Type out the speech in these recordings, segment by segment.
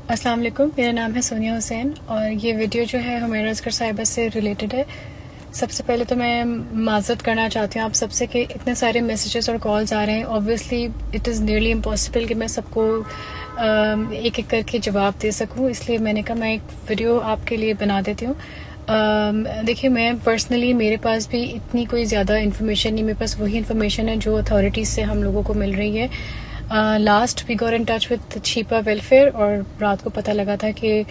السلام علیکم، میرا نام ہے سونیا حسین اور یہ ویڈیو جو ہے حمیرہ اصغر صاحبہ سے ریلیٹڈ ہے. سب سے پہلے تو میں معذرت کرنا چاہتی ہوں آپ سب سے کہ اتنے سارے میسیجز اور کالز آ رہے ہیں. Obviously it is nearly impossible کہ میں سب کو ایک ایک کر کے جواب دے سکوں، اس لیے میں نے کہا میں ایک ویڈیو آپ کے لیے بنا دیتی ہوں. دیکھیے، میں پرسنلی میرے پاس بھی اتنی کوئی زیادہ انفارمیشن نہیں، میرے پاس وہی انفارمیشن ہے جو اتھارٹیز سے ہم لوگوں کو مل رہی ہے. لاسٹ وی گور in touch with Chhipa welfare اور رات کو پتہ لگا تھا کہ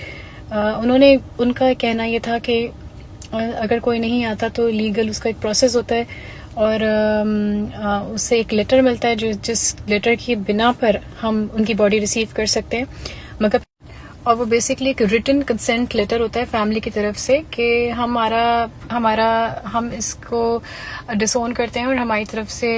ان کا کہنا یہ تھا کہ اگر کوئی نہیں آتا تو لیگل اس کا ایک پروسیس ہوتا ہے اور اس سے ایک لیٹر ملتا ہے جس لیٹر کی بنا پر ہم ان کی باڈی ریسیو کر سکتے ہیں. مگر اور وہ بیسکلی ایک ریٹن کنسنٹ لیٹر ہوتا ہے فیملی کی طرف سے کہ ہم اس کو ڈسون کرتے ہیں اور ہماری طرف سے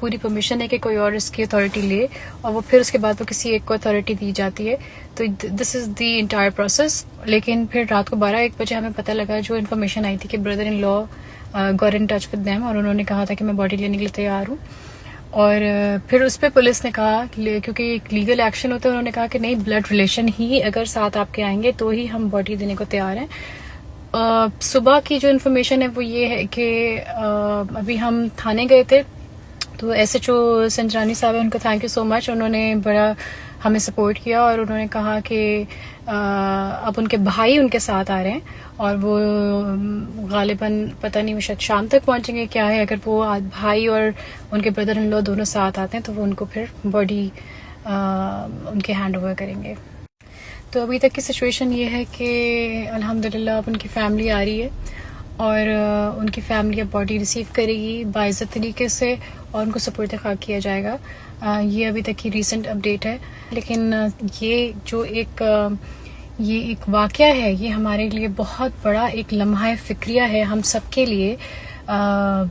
پوری پرمیشن ہے کہ کوئی اور اس کی اتھارٹی لے اور وہ پھر اس کے بعد وہ کسی ایک کو اتھارٹی دی جاتی ہے. تو دس از دی انٹائر پروسیس. لیکن پھر رات کو 12-1 بجے ہمیں پتہ لگا، جو انفارمیشن آئی تھی کہ بردر ان لا گور ان ٹچ ود دیم اور انہوں نے کہا تھا کہ میں باڈی لینے کے لیے تیار ہوں. اور پھر اس پہ پولیس نے کہا، کیونکہ ایک لیگل ایکشن ہوتا ہے، انہوں نے کہا کہ نہیں، بلڈ ریلیشن ہی اگر ساتھ آپ کے آئیں گے تو ہی ہم باڈی دینے کو تیار ہیں. صبح کی جو انفارمیشن ہے وہ یہ ہے کہ ابھی ہم تھانے گئے تھے تو ایس ایچ او سنجرانی صاحب، ان کو تھینک یو سو مچ، انہوں نے بڑا ہمیں سپورٹ کیا اور انہوں نے کہا کہ اب ان کے بھائی ان کے ساتھ آ رہے ہیں اور وہ غالباً پتہ نہیں وہ شاید شام تک پہنچیں گے کیا ہے. اگر وہ بھائی اور ان کے بردر ان لو دونوں ساتھ آتے ہیں تو وہ ان کو پھر باڈی ان کے ہینڈ اوور کریں گے. تو ابھی تک کی سچویشن یہ ہے کہ الحمدللہ اب ان کی فیملی آ رہی ہے اور ان کی فیملی اب باڈی ریسیو کرے گی باعزت طریقے سے اور ان کو سپرد خاک کیا جائے گا. یہ ابھی تک کی ریسنٹ اپڈیٹ ہے. لیکن یہ جو ایک واقعہ ہے، یہ ہمارے لیے بہت بڑا ایک لمحہ فکریہ ہے ہم سب کے لیے.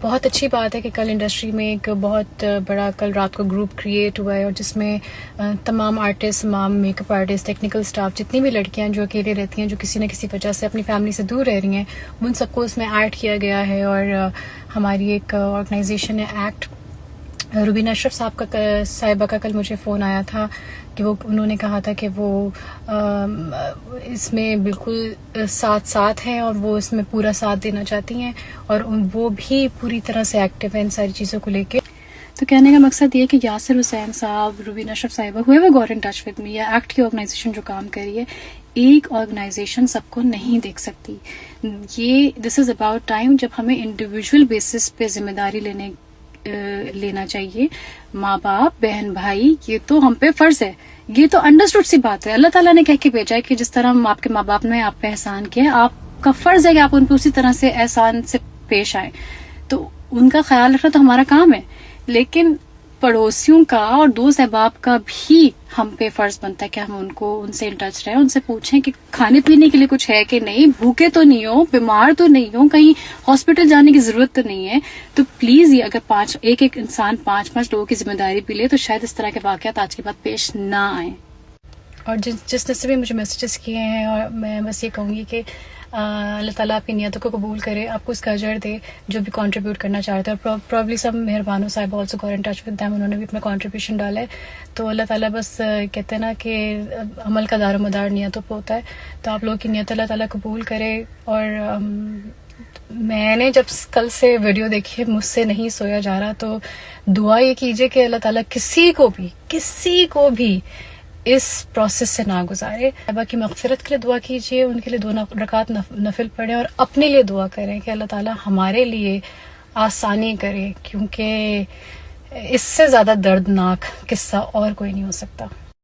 بہت اچھی بات ہے کہ کل انڈسٹری میں ایک بہت بڑا کل رات کو گروپ کریٹ ہوا ہے اور جس میں تمام آرٹسٹ، تمام make up artist, technical staff, جتنی بھی لڑکیاں جو اکیلے رہتی ہیں، جو کسی نہ کسی وجہ سے اپنی فیملی سے دور رہ رہی ہیں، ان سب کو اس میں ایڈ کیا گیا ہے. اور ہماری ایک آرگنائزیشن ہے ایکٹ، روبینہ اشرف صاحبہ کا کل مجھے فون آیا تھا کہ انہوں نے کہا تھا کہ وہ اس میں بالکل ساتھ ہیں اور وہ اس میں پورا ساتھ دینا چاہتی ہیں اور وہ بھی پوری طرح سے ایکٹیو ہیں ان ساری چیزوں کو لے کے. تو کہنے کا مقصد یہ کہ یاسر حسین صاحب، روبینہ اشرف صاحبہ، whoever got in touch with me، یا ایکٹ کی آرگنائزیشن جو کام کر رہی ہے، ایک آرگنائزیشن سب کو نہیں دیکھ سکتی. یہ دس از اباؤٹ ٹائم جب ہمیں انڈیویجول بیسس پہ ذمہ داری لینا چاہیے. ماں باپ، بہن بھائی، یہ تو ہم پہ فرض ہے، یہ تو انڈرسٹوڈ سی بات ہے. اللہ تعالیٰ نے کہہ کے بھیجا ہے کہ جس طرح آپ کے ماں باپ نے آپ پہ احسان کیا، آپ کا فرض ہے کہ آپ ان پہ اسی طرح سے احسان سے پیش آئیں. تو ان کا خیال رکھنا تو ہمارا کام ہے، لیکن پڑوسیوں کا اور دوست احباب کا بھی ہم پہ فرض بنتا ہے کہ ہم ان سے ان ٹچ رہیں، ان سے پوچھیں کہ کھانے پینے کے لیے کچھ ہے کہ نہیں، بھوکے تو نہیں ہو، بیمار تو نہیں ہو، کہیں ہاسپٹل جانے کی ضرورت تو نہیں ہے. تو پلیز یہ اگر ایک انسان 5 لوگوں کی ذمہ داری بھی لے تو شاید اس طرح کے واقعات آج کے بعد پیش نہ آئیں. اور جس نے سے بھی مجھے میسیجز کیے ہیں، اور میں بس یہ کہوں گی کہ اللہ تعالیٰ آپ کی نیتوں کو قبول کرے، آپ کو اس کا اجر دے جو بھی کنٹریبیوٹ کرنا چاہتے ہیں. اور پرابلی سب مہربانوں صاحب آلسو گور ان ٹچ ود دیم، انہوں نے بھی اپنا کنٹریبیوشن ڈالا ہے. تو اللہ تعالیٰ بس کہتے ہیں نا کہ عمل کا دار و مدار نیتوں پہ ہوتا ہے. تو آپ لوگوں کی نیت اللہ تعالیٰ قبول کرے. اور میں نے جب کل سے ویڈیو دیکھی، مجھ سے نہیں سویا جا رہا. تو دعا یہ کیجیے کہ اللہ تعالیٰ کسی کو بھی اس پروسیس سے نہ گزارے. صاحبہ کی مغفرت کے لیے دعا کیجیے، ان کے لیے 2 رکعت نفل پڑھیں اور اپنے لیے دعا کریں کہ اللہ تعالیٰ ہمارے لیے آسانی کرے، کیونکہ اس سے زیادہ دردناک قصہ اور کوئی نہیں ہو سکتا.